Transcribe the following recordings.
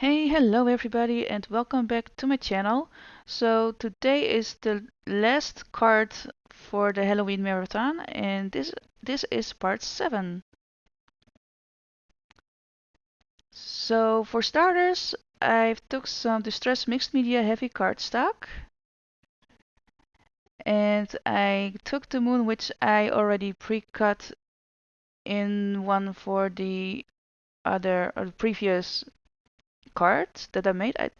Hey, hello everybody and welcome back to my channel. So today is the last card for the Halloween marathon and this is part 7. So for starters, I've took some distress mixed media heavy cardstock and I took the moon which I already pre-cut in one for the other or the previous card that I made. I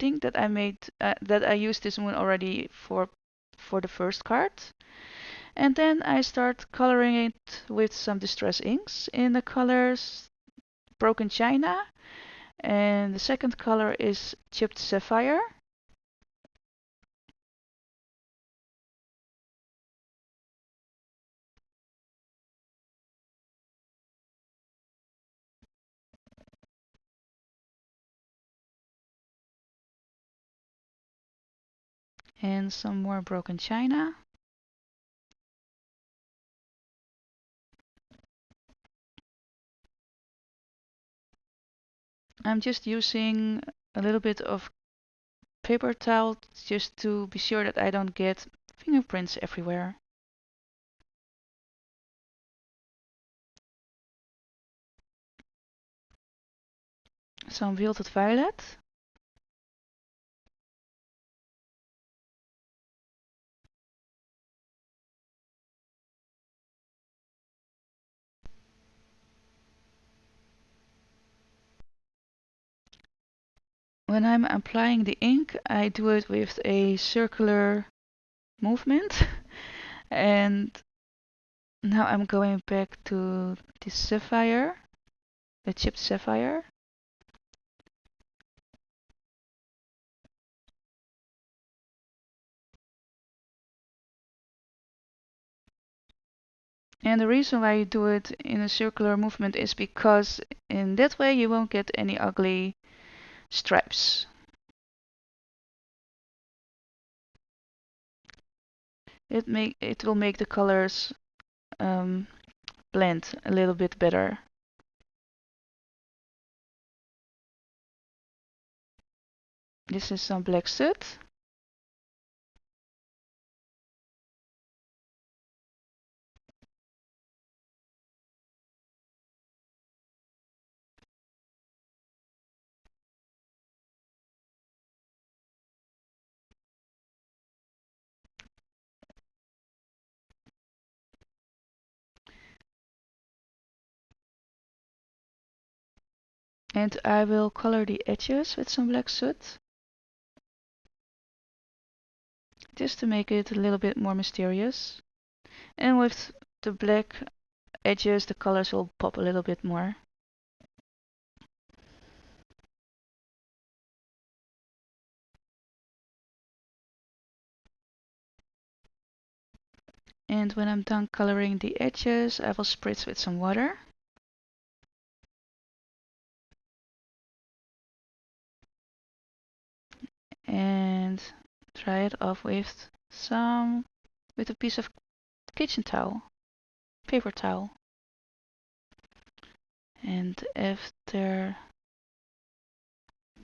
think that I used this moon already for the first card. And then I start coloring it with some distress inks in the colors Broken China, and the second color is Chipped Sapphire. And some more Broken China. I'm just using a little bit of paper towel just to be sure that I don't get fingerprints everywhere. Some wilted violet. When I'm applying the ink, I do it with a circular movement. And now I'm going back to the sapphire, the chipped sapphire. And the reason why you do it in a circular movement is because in that way you won't get any ugly stripes. It will make the colors blend a little bit better. This is some black soot. And I will color the edges with some black soot, just to make it a little bit more mysterious. And with the black edges, the colors will pop a little bit more. And when I'm done coloring the edges, I will spritz with some water. And dry it off with a piece of kitchen towel, paper towel. And after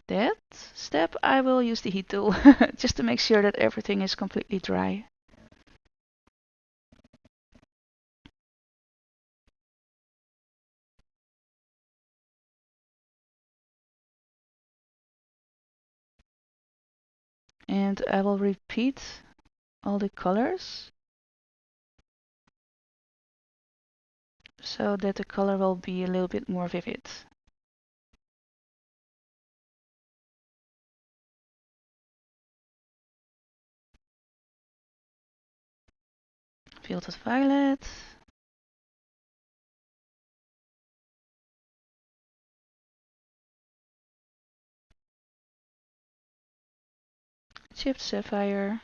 that step, I will use the heat tool just to make sure that everything is completely dry. And I will repeat all the colors so that the color will be a little bit more vivid. Wilted violet. Chipped sapphire.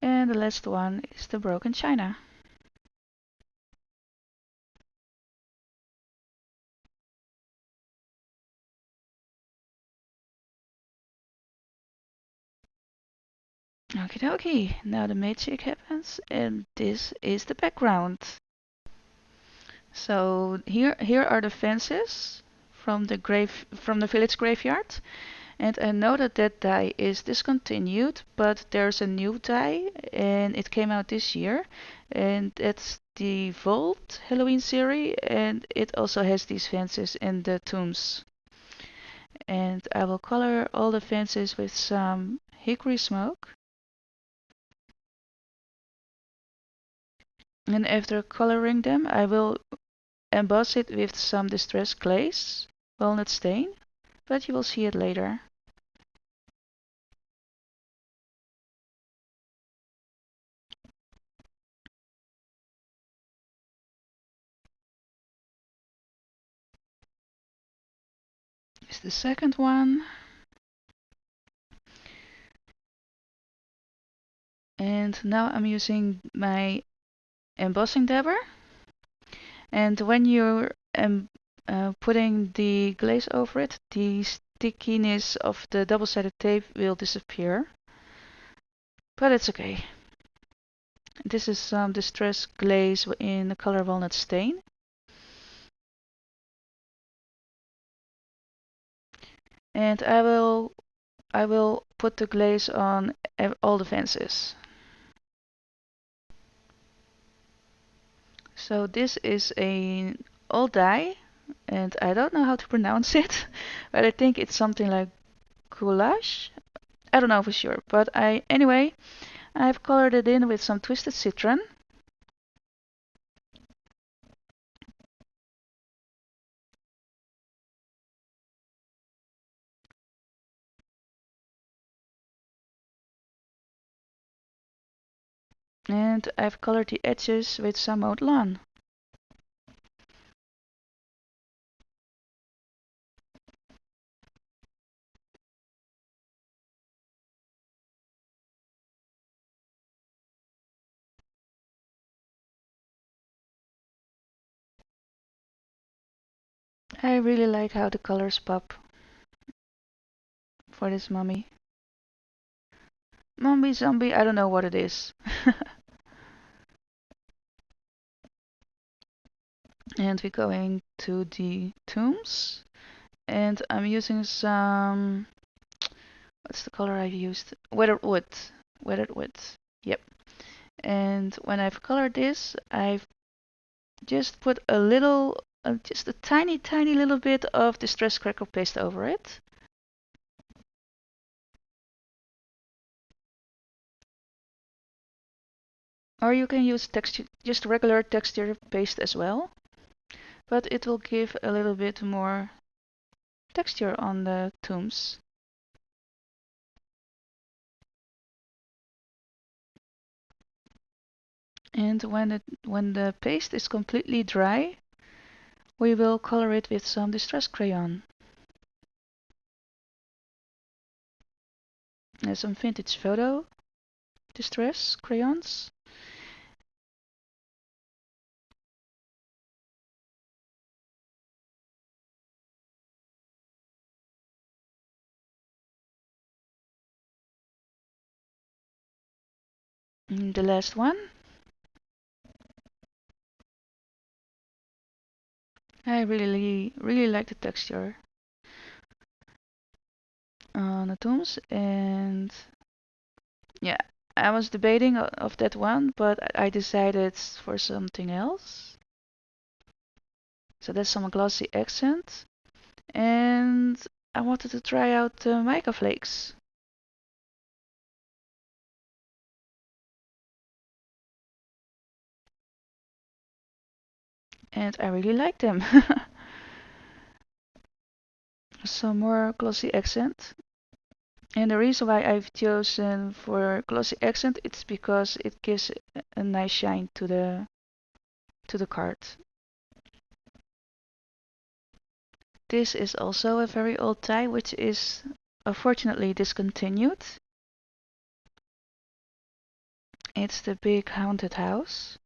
And the last one is the Broken China. Okie dokie, now the magic happens and this is the background. So here are the fences from the village graveyard. And I know that that die is discontinued, but there's a new die and it came out this year. And it's the Vault Halloween series, and it also has these fences and the tombs. And I will color all the fences with some hickory smoke. And after coloring them, I will emboss it with some distressed glaze, walnut stain, but you will see it later. Is the second one. And now I'm using my embossing dabber. And when you're putting the glaze over it, the stickiness of the double-sided tape will disappear. But it's okay. This is some distressed glaze in the color walnut stain. And I will put the glaze on all the fences. So this is an old die, and I don't know how to pronounce it, but I think it's something like Ghoulish. I don't know for sure, but anyway, I've colored it in with some twisted citron. And I've colored the edges with some mowed lawn. I really like how the colors pop for this mummy. Mummy zombie, I don't know what it is. And we're going to the tombs. And I'm using some, what's the color I've used? Weathered wood. Weathered wood. Yep. And when I've colored this, I've just put a little, just a tiny, tiny little bit of distressed crackle paste over it. Or you can use texture, just regular texture paste as well, but it will give a little bit more texture on the tombs. And when the paste is completely dry, we will color it with some distress crayon. And some vintage photo distress crayons. And the last one. I really like the texture on the tombs, and yeah, I was debating of that one, but I decided for something else. So that's some glossy accent, and I wanted to try out the mica flakes. And I really like them. Some more glossy accent. And the reason why I've chosen for glossy accent, it's because it gives a nice shine to the card. This is also a very old tie, which is unfortunately discontinued. It's the big haunted house.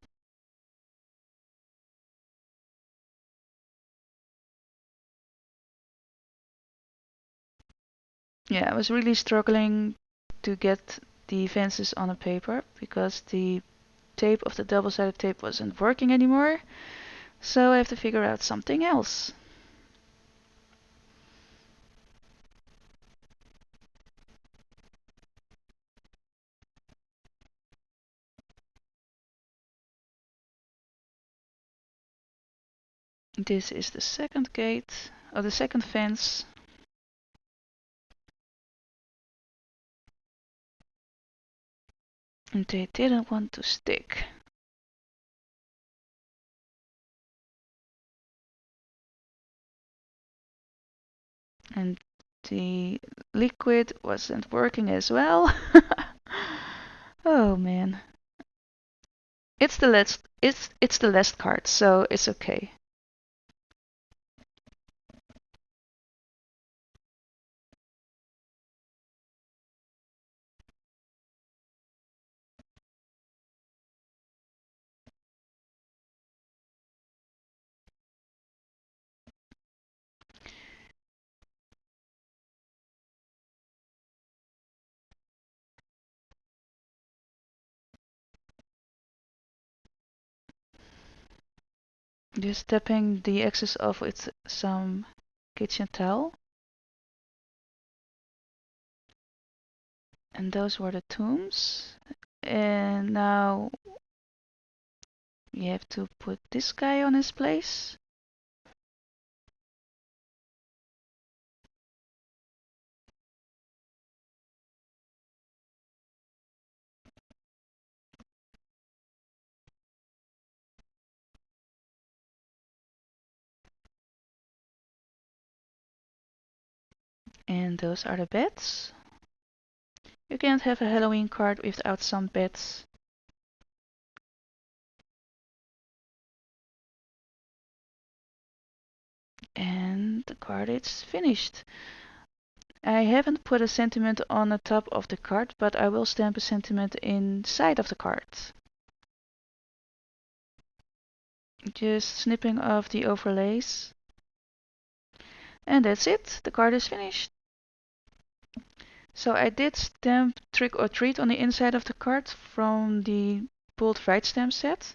Yeah, I was really struggling to get the fences on a paper because the tape of the double-sided tape wasn't working anymore. So I have to figure out something else. This is the second gate, or the second fence. And they didn't want to stick. And the liquid wasn't working as well. Oh man. It's the last card, so it's okay. Just tapping the excess off with some kitchen towel. And those were the tombs. And now you have to put this guy on his place. And those are the beds. You can't have a Halloween card without some beds. And the card is finished. I haven't put a sentiment on the top of the card, but I will stamp a sentiment inside of the card. Just snipping off the overlays. And that's it, the card is finished. So I did stamp Trick or Treat on the inside of the card from the pulled right stamp set.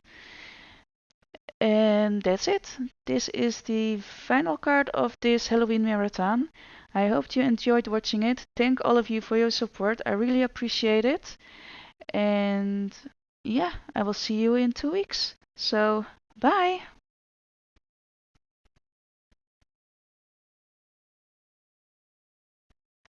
And that's it. This is the final card of this Halloween marathon. I hope you enjoyed watching it. Thank all of you for your support. I really appreciate it. And yeah, I will see you in 2 weeks. So, bye!